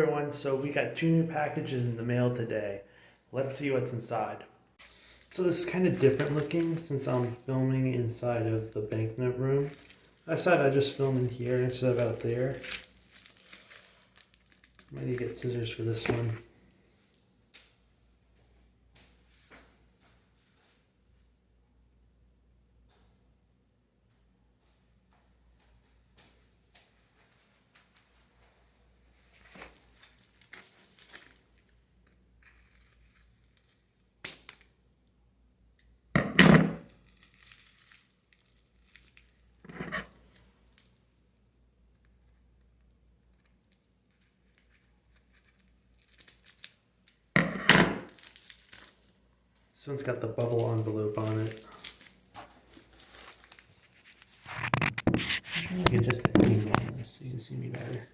Everyone, so we got 2 new packages in the mail today. Let's see what's inside. So this is kind of different looking since I'm filming inside of the banknote room. I decided I'd just film in here instead of out there. Might need to get scissors for this one. This one's got the bubble envelope on it. I'm trying to get just the angle on this so you can see me better.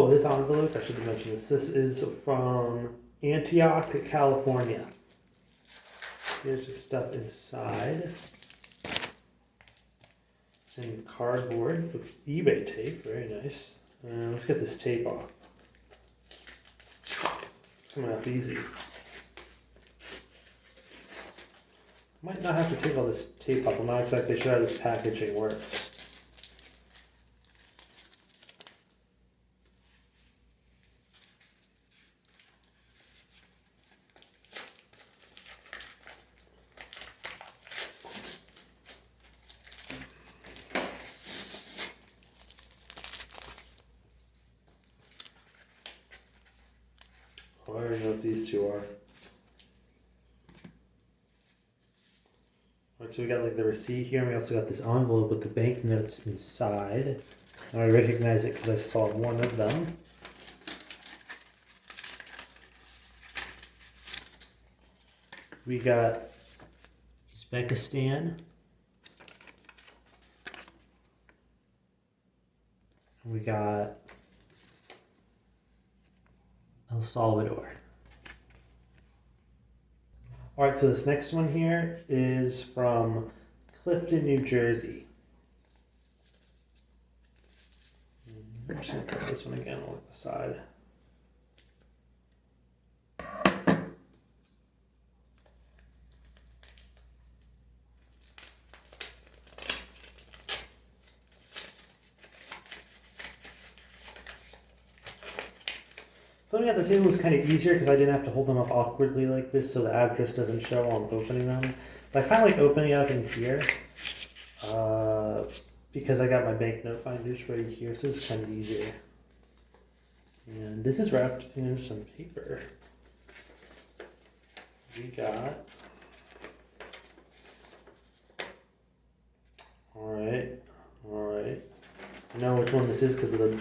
This envelope, I should have mentioned this. This is from Antioch, California. Here's the stuff inside. It's in cardboard with eBay tape, very nice. Let's get this tape off. It's coming off easy. Might not have to take all this tape off. I'm not exactly sure how this packaging works. I already know what these two are. Alright, so we got like the receipt here, and we also got this envelope with the banknotes inside. And I recognize it because I saw one of them. We got Uzbekistan. We got El Salvador. Alright, so this next one here is from Clifton, New Jersey. I'm just going to cut this one again on the side. Filming at the table was kind of easier because I didn't have to hold them up awkwardly like this so the address doesn't show while I'm opening them. But I kind of like opening up in here because I got my banknote binders right here, so this is kind of easier. And this is wrapped in some paper. We got... Alright. I know which one this is because of the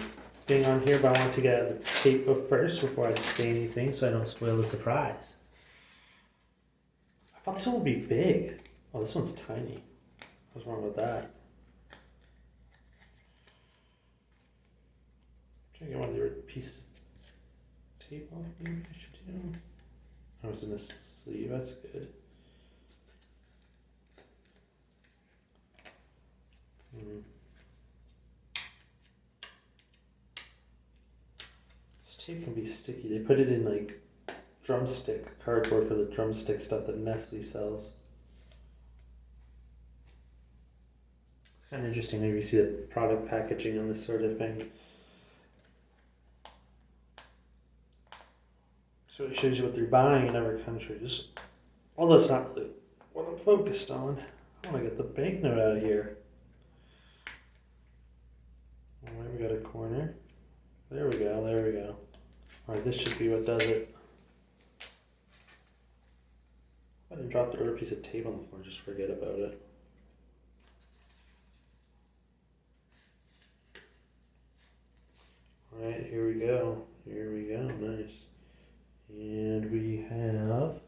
thing on here, but I want to get the tape up first before I say anything so I don't spoil the surprise. I thought this one would be big. Oh, this one's tiny. What's wrong with that? I'm trying to get one of your pieces of tape off, maybe I should do. Oh, it's in the sleeve, that's good. This tape can be sticky. They put it in like drumstick cardboard for the drumstick stuff that Nestle sells. It's kind of interesting. Maybe you see the product packaging on this sort of thing. So it shows you what they're buying in other countries. Although that's not really what I'm focused on. I want to get the banknote out of here. Alright, we got a corner. There we go. Alright, this should be what does it. I didn't drop the other piece of tape on the floor, just forget about it. Alright, here we go. Nice. And we have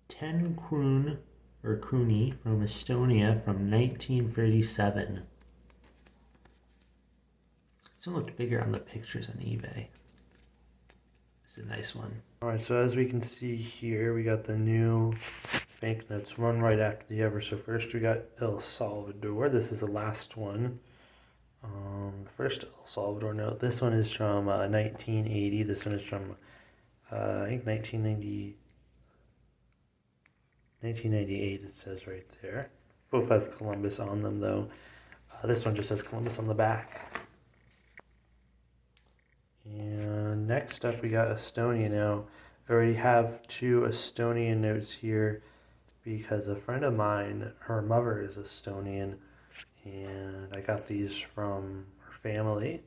10 krooni from Estonia from 1937. This one looked bigger on the pictures on eBay. It's a nice one. Alright, so as we can see here, we got the new banknotes, one right after the other. So first we got El Salvador. This is the last one. The first El Salvador note. This one is from 1980. This one is from I think 1998. It says right there. Both have Columbus on them though. This one just says Columbus on the back. And next up we got Estonia now. I already have 2 Estonian notes here because a friend of mine, her mother is Estonian, and I got these from her family.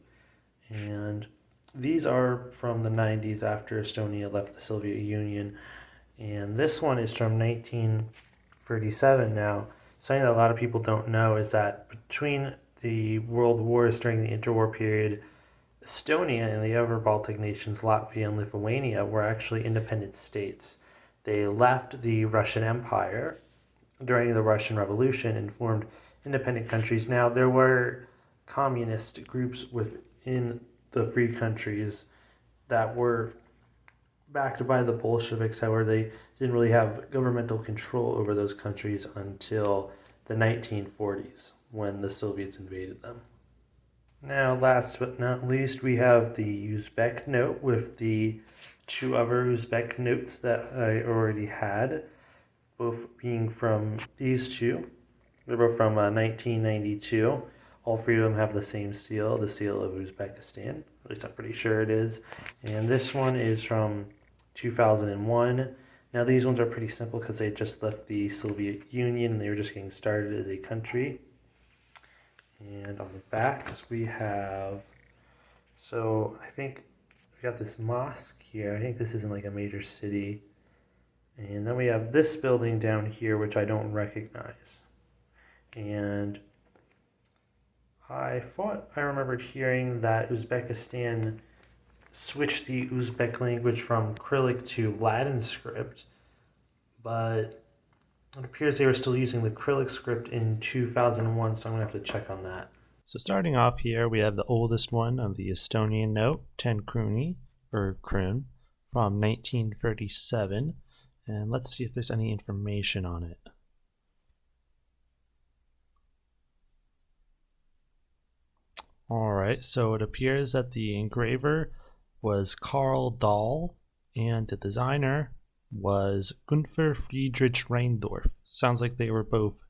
And these are from the 90s after Estonia left the Soviet Union. And this one is from 1937 now. Something that a lot of people don't know is that between the world wars during the interwar period, Estonia and the other Baltic nations, Latvia and Lithuania, were actually independent states. They left the Russian Empire during the Russian Revolution and formed independent countries. Now, there were communist groups within the free countries that were backed by the Bolsheviks. However, they didn't really have governmental control over those countries until the 1940s when the Soviets invaded them. Now, last but not least, we have the Uzbek note with the 2 other Uzbek notes that I already had, both being from these 2. They're both from 1992. All 3 of them have the same seal, the seal of Uzbekistan. At least I'm pretty sure it is. And this one is from 2001. Now, these ones are pretty simple because they just left the Soviet Union and they were just getting started as a country. And on the backs we have, so I think we got this mosque here. I think this is in like a major city. And then we have this building down here, which I don't recognize. And I thought I remembered hearing that Uzbekistan switched the Uzbek language from Cyrillic to Latin script, but it appears they were still using the Cyrillic script in 2001, so I'm going to have to check on that. So starting off here, we have the oldest one of the Estonian note, 10 krooni, or kroon, from 1937. And let's see if there's any information on it. Alright, so it appears that the engraver was Karl Dahl, and the designer was Gunther Friedrich Reindorf. Sounds like they were both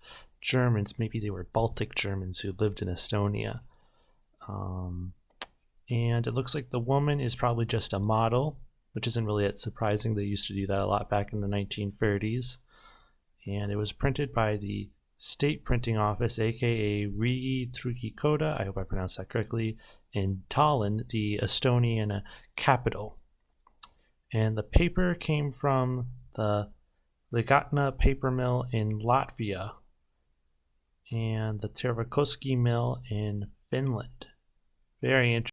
Germans. Maybe they were Baltic Germans who lived in Estonia. And it looks like the woman is probably just a model, which isn't really that surprising. They used to do that a lot back in the 1930s. And it was printed by the State Printing Office, aka Riigi Trükikoda, I hope I pronounced that correctly, in Tallinn, the Estonian capital. And the paper came from the Ligatna paper mill in Latvia and the Tervakoski mill in Finland. Very interesting.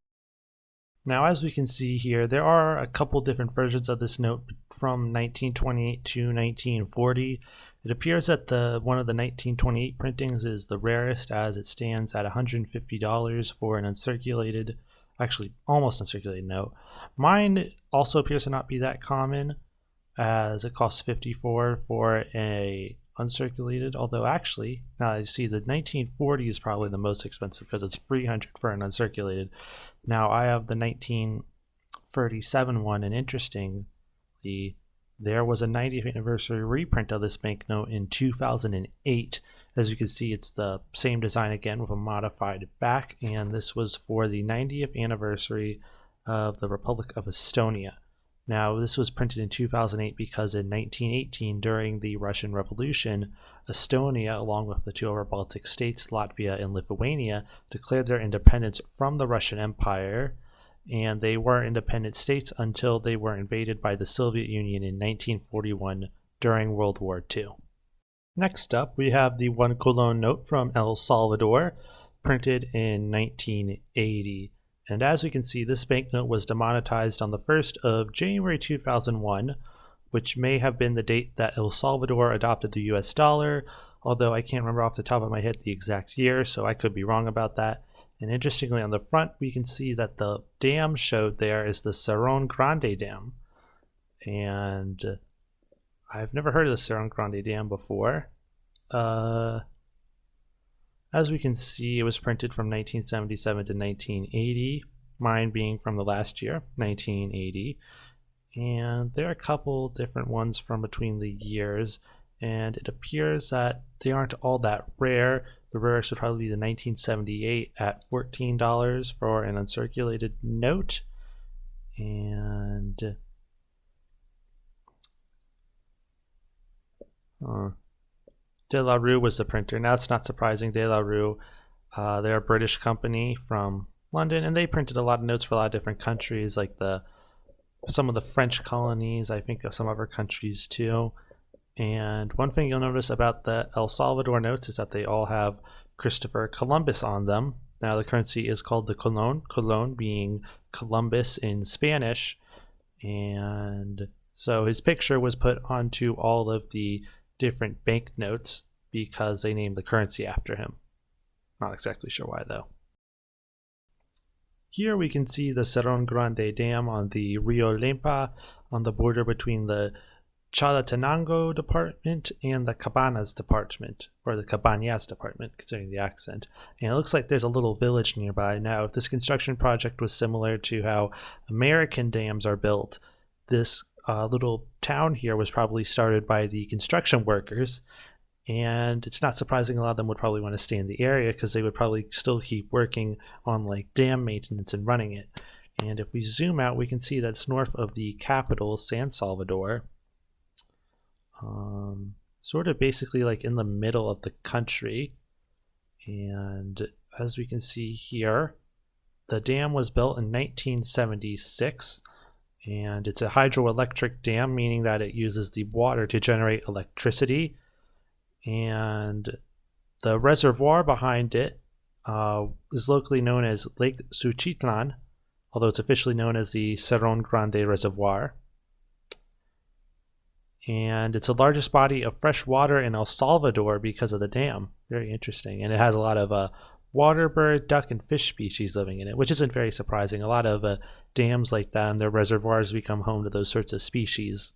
Now, as we can see here, there are a couple different versions of this note from 1928 to 1940. It appears that one of the 1928 printings is the rarest, as it stands at $150 for an uncirculated, actually almost uncirculated note. Mine also appears to not be that common, as it costs $54 for a uncirculated, although actually, now I see the 1940 is probably the most expensive because it's $300 for an uncirculated. Now I have the 1937 one, and interestingly, there was a 90th anniversary reprint of this banknote in 2008. As you can see, it's the same design again with a modified back, and this was for the 90th anniversary of the Republic of Estonia. Now, this was printed in 2008 because in 1918, during the Russian Revolution, Estonia, along with the 2 other Baltic states, Latvia and Lithuania, declared their independence from the Russian Empire, and they were independent states until they were invaded by the Soviet Union in 1941 during World War II. Next up, we have the 1 Colon note from El Salvador, printed in 1980. And as we can see, this banknote was demonetized on the 1st of January 2001, which may have been the date that El Salvador adopted the US dollar, although I can't remember off the top of my head the exact year, so I could be wrong about that. And interestingly, on the front, we can see that the dam showed there is the Cerrón Grande Dam. And I've never heard of the Cerrón Grande Dam before. As we can see, it was printed from 1977 to 1980, mine being from the last year, 1980. And there are a couple different ones from between the years, and it appears that they aren't all that rare. The rarest would probably be the 1978 at $14 for an uncirculated note. And De La Rue was the printer. Now it's not surprising. De La Rue, they're a British company from London, and they printed a lot of notes for a lot of different countries, like some of the French colonies, I think of some other countries too. And one thing you'll notice about the El Salvador notes is that they all have Christopher Columbus on them. Now the currency is called the colon, colon being Columbus in Spanish. And so his picture was put onto all of the different banknotes because they named the currency after him. Not exactly sure why though. Here we can see the Cerrón Grande Dam on the Rio Lempa on the border between the Chalatenango department and the Cabanas department, or the Cabañas department, considering the accent. And it looks like there's a little village nearby. Now, if this construction project was similar to how American dams are built, this little town here was probably started by the construction workers. And it's not surprising a lot of them would probably want to stay in the area because they would probably still keep working on like dam maintenance and running it. And if we zoom out, we can see that it's north of the capital, San Salvador. Sort of basically like in the middle of the country. And as we can see here, the dam was built in 1976. And it's a hydroelectric dam, meaning that it uses the water to generate electricity. And the reservoir behind it is locally known as Lake Suchitlan, although it's officially known as the Cerrón Grande Reservoir. And it's the largest body of fresh water in El Salvador because of the dam. Very interesting. And it has a lot of water bird, duck, and fish species living in it, which isn't very surprising. A lot of dams like that and their reservoirs become home to those sorts of species.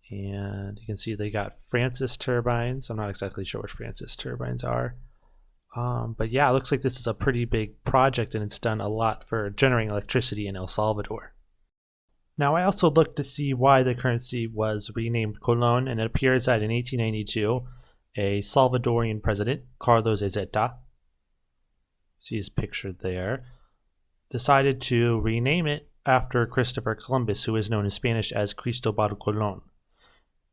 And you can see they got Francis turbines. I'm not exactly sure what Francis turbines are. But yeah, it looks like this is a pretty big project and it's done a lot for generating electricity in El Salvador. Now, I also looked to see why the currency was renamed Colon, and it appears that in 1892, a Salvadorian president, Carlos Ezeta, see his picture there, decided to rename it after Christopher Columbus, who is known in Spanish as Cristobal Colon.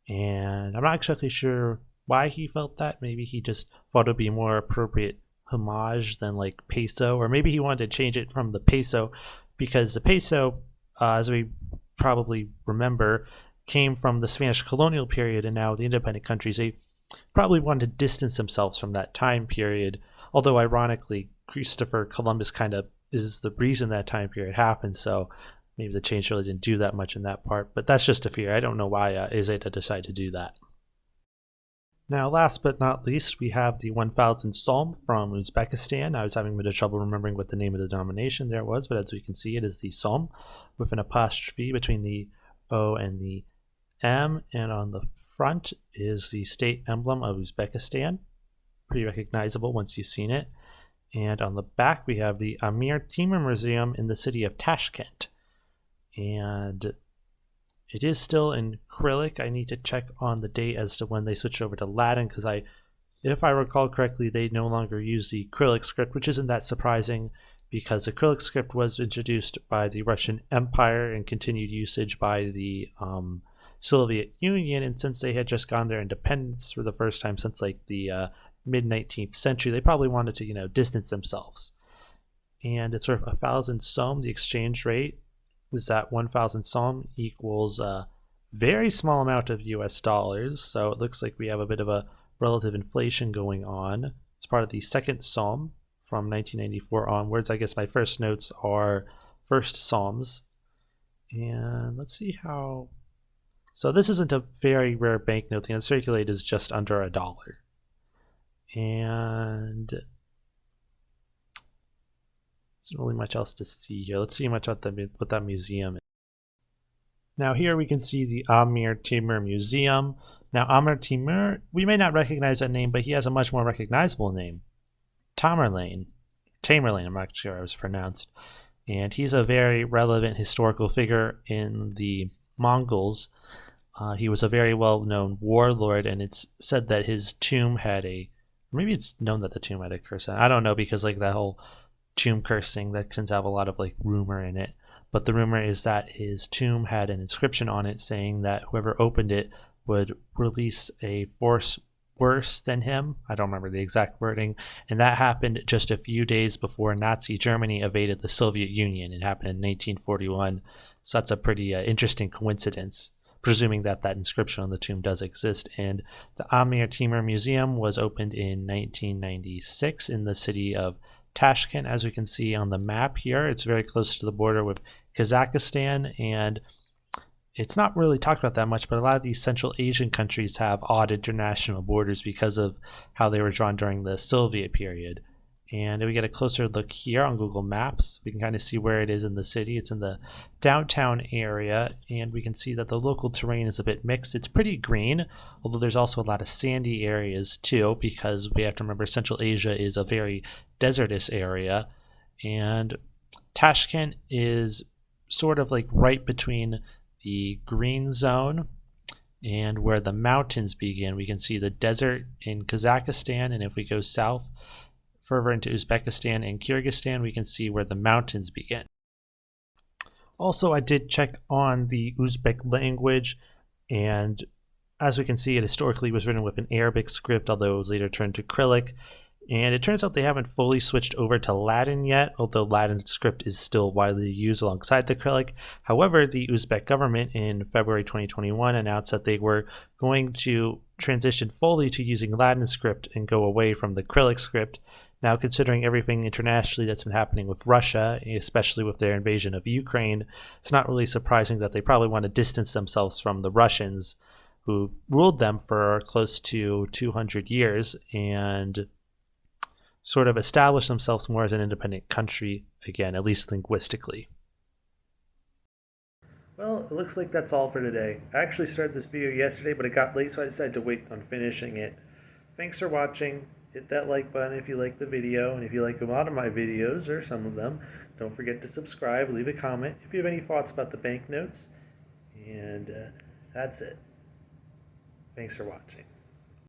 And I'm not exactly sure why he felt that. Maybe he just thought it would be a more appropriate homage than like peso, or maybe he wanted to change it from the peso because the peso, as we probably remember, came from the Spanish colonial period, and now the independent countries, they probably wanted to distance themselves from that time period. Although ironically, Christopher Columbus kind of is the reason that time period happened, so maybe the change really didn't do that much in that part, but that's just a fear. I don't know why Ezeta decided to do that. Now, last but not least, we have the 1000 Som from Uzbekistan. I was having a bit of trouble remembering what the name of the denomination there was, but as we can see, it is the Som with an apostrophe between the O and the M, and on the front is the state emblem of Uzbekistan. Pretty recognizable once you've seen it. And on the back, we have the Amir Timur Museum in the city of Tashkent. And it is still in Cyrillic. I need to check on the date as to when they switched over to Latin, because if I recall correctly, they no longer use the Cyrillic script, which isn't that surprising because the Cyrillic script was introduced by the Russian Empire and continued usage by the Soviet Union. And since they had just gotten their independence for the first time since like the mid-19th century, they probably wanted to, distance themselves. And it's sort of 1000 Som, the exchange rate is that 1000 Som equals a very small amount of US dollars. So it looks like we have a bit of a relative inflation going on. It's part of the second Som from 1994 onwards. I guess my first notes are first Psalms. And let's see how... So this isn't a very rare banknote. The uncirculated is just under $1. And there's not really much else to see here. Let's see what that museum is. Now here we can see the Amir Timur Museum. Now Amir Timur, we may not recognize that name, but he has a much more recognizable name. Tamerlane, I'm not sure how it was pronounced. And he's a very relevant historical figure in the Mongols. He was a very well-known warlord, and it's said that his tomb had maybe it's known that the tomb had a curse. I don't know, because like that whole tomb cursing, that tends to have a lot of like rumor in it. But the rumor is that his tomb had an inscription on it saying that whoever opened it would release a force worse than him. I don't remember the exact wording. And that happened just a few days before Nazi Germany invaded the Soviet Union. It happened in 1941. So that's a pretty interesting coincidence, presuming that that inscription on the tomb does exist. And the Amir Timur Museum was opened in 1996 in the city of Tashkent. As we can see on the map here, it's very close to the border with Kazakhstan, and it's not really talked about that much, but a lot of these Central Asian countries have odd international borders because of how they were drawn during the Soviet period. And if we get a closer look here on Google Maps, we can kind of see where it is in the city. It's in the downtown area, and we can see that the local terrain is a bit mixed. It's pretty green, although there's also a lot of sandy areas too, because we have to remember Central Asia is a very desertous area. And Tashkent is sort of like right between the green zone and where the mountains begin. We can see the desert in Kazakhstan, and if we go south further into Uzbekistan and Kyrgyzstan, we can see where the mountains begin. Also, I did check on the Uzbek language, and as we can see, it historically was written with an Arabic script, although it was later turned to Cyrillic. And it turns out they haven't fully switched over to Latin yet, although Latin script is still widely used alongside the Cyrillic. However, the Uzbek government in February 2021 announced that they were going to transition fully to using Latin script and go away from the Cyrillic script. Now, considering everything internationally that's been happening with Russia, especially with their invasion of Ukraine, it's not really surprising that they probably want to distance themselves from the Russians, who ruled them for close to 200 years and sort of establish themselves more as an independent country again, at least linguistically. Well, it looks like that's all for today. I actually started this video yesterday, but it got late, so I decided to wait on finishing it. Thanks for watching. Hit that like button if you like the video, and if you like a lot of my videos, or some of them, don't forget to subscribe, leave a comment if you have any thoughts about the banknotes, and that's it. Thanks for watching.